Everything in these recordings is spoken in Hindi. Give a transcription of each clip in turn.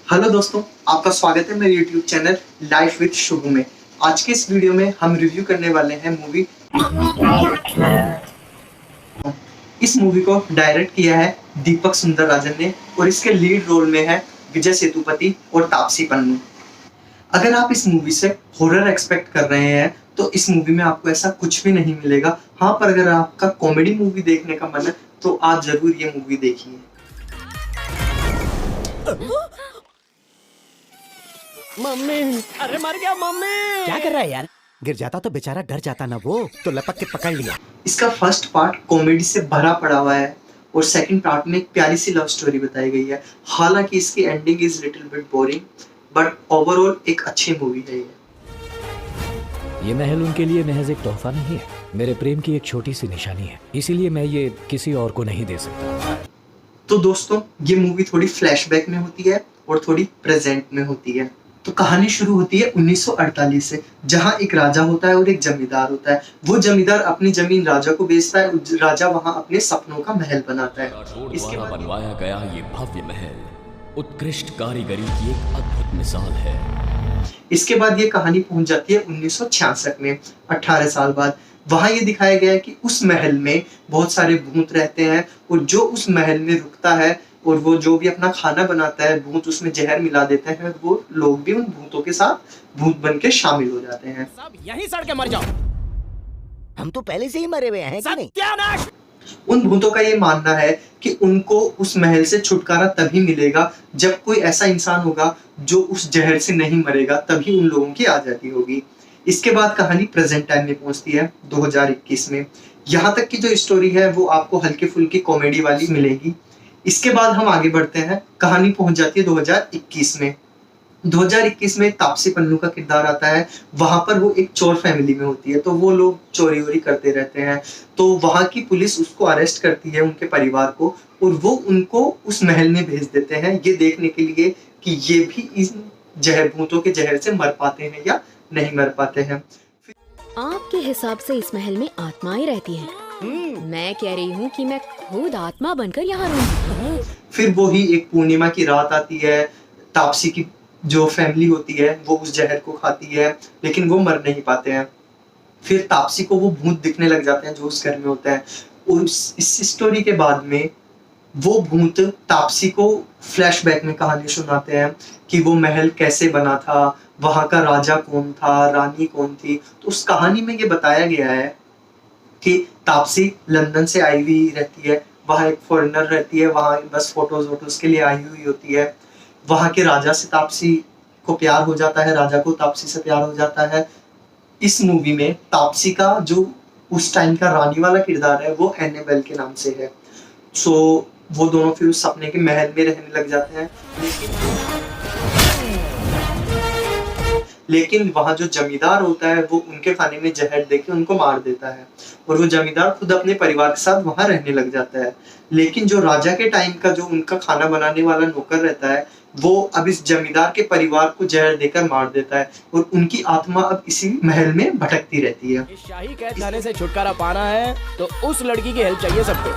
हेलो दोस्तों, आपका स्वागत है मेरे YouTube channel life with Shubhu में। आज के इस वीडियो में हम रिव्यू करने वाले हैं मूवी। इस मूवी को डायरेक्ट किया है दीपक सुंदरराजन ने और इसके लीड रोल में है विजय सेतुपति और तापसी पन्नू। अगर आप इस मूवी से हॉरर एक्सपेक्ट कर रहे हैं तो इस मूवी में आपको ऐसा कुछ भी नहीं मिलेगा। हाँ, पर अगर आपका कॉमेडी मूवी देखने का मन है तो आप जरूर ये मूवी देखिए। मम्मी, अरे मर गया मम्मी। क्या कर रहा है यार? गिर जाता तो बेचारा डर जाता ना, वो तो लपक के पकड़ लिया। इसका फर्स्ट पार्ट कॉमेडी से भरा पड़ा हुआ है और सेकंड पार्ट में एक प्यारी सी लव स्टोरी बताई गई है। हालांकि इसकी ending is little bit boring, but overall एक अच्छी मूवी है ये महल उनके लिए महज एक तोहफा नहीं है, मेरे प्रेम की एक छोटी सी निशानी है, इसीलिए मैं ये किसी और को नहीं दे सकता। तो दोस्तों, ये मूवी थोड़ी फ्लैशबैक में होती है और थोड़ी प्रेजेंट में होती है। तो कहानी शुरू होती है 1948 से, जहां एक राजा होता है और एक जमींदार होता है। वो जमींदार अपनी जमीन राजा को बेचता है, राजा वहां अपने सपनों का महल बनाता है। इसके बाद बनवाया गया ये भव्य महल उत्कृष्ट कारीगरी की एक अद्भुत मिसाल है। इसके बाद ये कहानी पहुंच जाती है 1966 में, 18 साल बाद। वहां ये दिखाया गया है कि उस महल में बहुत सारे भूत रहते हैं और जो उस महल में रुकता है और वो जो भी अपना खाना बनाता है, भूत उसमें जहर मिला देते हैं, वो लोग भी उन भूतों के साथ भूत बन के शामिल हो जाते हैं। सब यहीं सड़ के मर जाओ। हम तो पहले से ही मरे हुए हैं कि नहीं? सत्यानाश! उन भूतों का ये मानना है कि उनको उस महल से छुटकारा तभी मिलेगा जब कोई ऐसा इंसान होगा जो उस जहर से नहीं मरेगा, तभी उन लोगों की आजादी होगी। इसके बाद कहानी प्रेजेंट टाइम में पहुंचती है 2021 में। यहाँ तक की जो स्टोरी है वो आपको हल्की फुल्की कॉमेडी वाली मिलेगी। इसके बाद हम आगे बढ़ते हैं, कहानी पहुंच जाती है 2021 में। 2021 में तापसी पन्नू का किरदार आता है। वहां पर वो एक चोर फैमिली में होती है, तो वो लोग चोरी वोरी करते रहते हैं। तो वहां की पुलिस उसको अरेस्ट करती है, उनके परिवार को, और वो उनको उस महल में भेज देते हैं ये देखने के लिए कि ये भी इस भूतों के जहर से मर पाते हैं या नहीं मर पाते हैं। आपके हिसाब से इस महल में आत्माएं रहती हैं। मैं कह रही हूँ कि मैं खुद आत्मा बनकर यहाँ रहूँ। फिर वो ही एक पूर्णिमा की रात आती है। तापसी की जो फैमिली होती है वो उस जहर को खाती है, लेकिन वो मर नहीं पाते हैं। फिर तापसी को वो भूत दिखने लग जाते हैं जो उस घर में होता है। और इस स्टोरी के बाद में वो भूत तापसी को फ्लैशबैक में कहानी सुनाते हैं कि वो महल कैसे बना था, वहां का राजा कौन था, रानी कौन थी। तो उस कहानी में ये बताया गया है कि तापसी लंदन से आई हुई रहती है, वहां एक फॉरेनर रहती है, वहां बस फोटोज वोटोज के लिए आई हुई होती है। वहां के राजा से तापसी को प्यार हो जाता है, राजा को तापसी से प्यार हो जाता है। इस मूवी में तापसी का जो उस टाइम का रानी वाला किरदार है वो एनेबेल के नाम से है। सो वो दोनों फिर उस सपने के महल में रहने लग जाते हैं। लेकिन वहां जो जमींदार होता है वो उनके खाने में जहर देके उनको मार देता है और वो जमींदार खुद अपने परिवार के साथ वहां रहने लग जाता है। लेकिन जो राजा के टाइम का जो उनका खाना बनाने वाला नौकर रहता है वो अब इस जमींदार के परिवार को जहर देकर मार देता है और उनकी आत्मा अब इसी महल में भटकती रहती है। इस शाही कैद खाने से छुटकारा पाना है तो उस लड़की की हेल्प चाहिए सबको,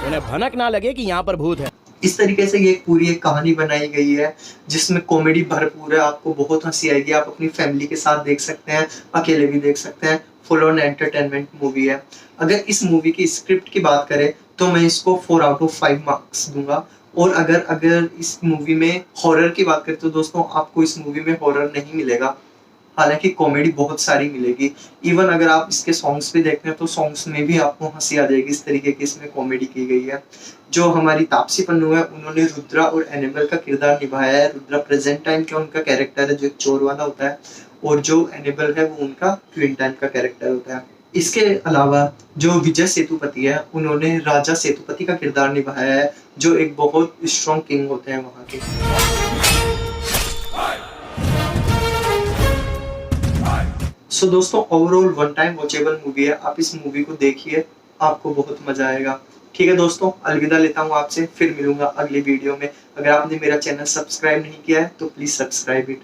उन्हें भनक ना लगे कि यहाँ पर भूत है। इस तरीके से ये पूरी एक कहानी बनाई गई है जिसमें कॉमेडी भरपूर है। आपको बहुत हंसी आएगी, आप अपनी फैमिली के साथ देख सकते हैं, अकेले भी देख सकते हैं। फुल ऑन एंटरटेनमेंट मूवी है। अगर इस मूवी की स्क्रिप्ट की बात करें तो मैं इसको 4 आउट ऑफ 5 मार्क्स दूंगा। और अगर इस मूवी में हॉरर की बात करें तो दोस्तों आपको इस मूवी में हॉरर नहीं मिलेगा, हालांकि कॉमेडी बहुत सारी मिलेगी। इवन अगर आप इसके सॉन्ग्स भी देखते हैं तो सॉन्ग्स में भी आपको हंसी आ जाएगी, इस तरीके की इसमें कॉमेडी की गई है। जो हमारी तापसी पन्नू है उन्होंने रुद्रा और एनिमल का किरदार निभाया है। रुद्रा प्रेजेंट टाइम का उनका कैरेक्टर है जो एक चोर वाला होता है, और जो एनिमल है वो उनका क्वीन टाइम का कैरेक्टर होता है। इसके अलावा जो विजय सेतुपति है उन्होंने राजा सेतुपति का किरदार निभाया है, जो एक बहुत स्ट्रॉन्ग किंग होते हैं वहां के। सो दोस्तों, overall one time watchable movie है। आप इस मूवी को देखिए, आपको बहुत मजा आएगा। ठीक है दोस्तों, अलविदा लेता हूँ आपसे, फिर मिलूंगा अगली वीडियो में। अगर आपने मेरा चैनल सब्सक्राइब नहीं किया है तो प्लीज सब्सक्राइब इट।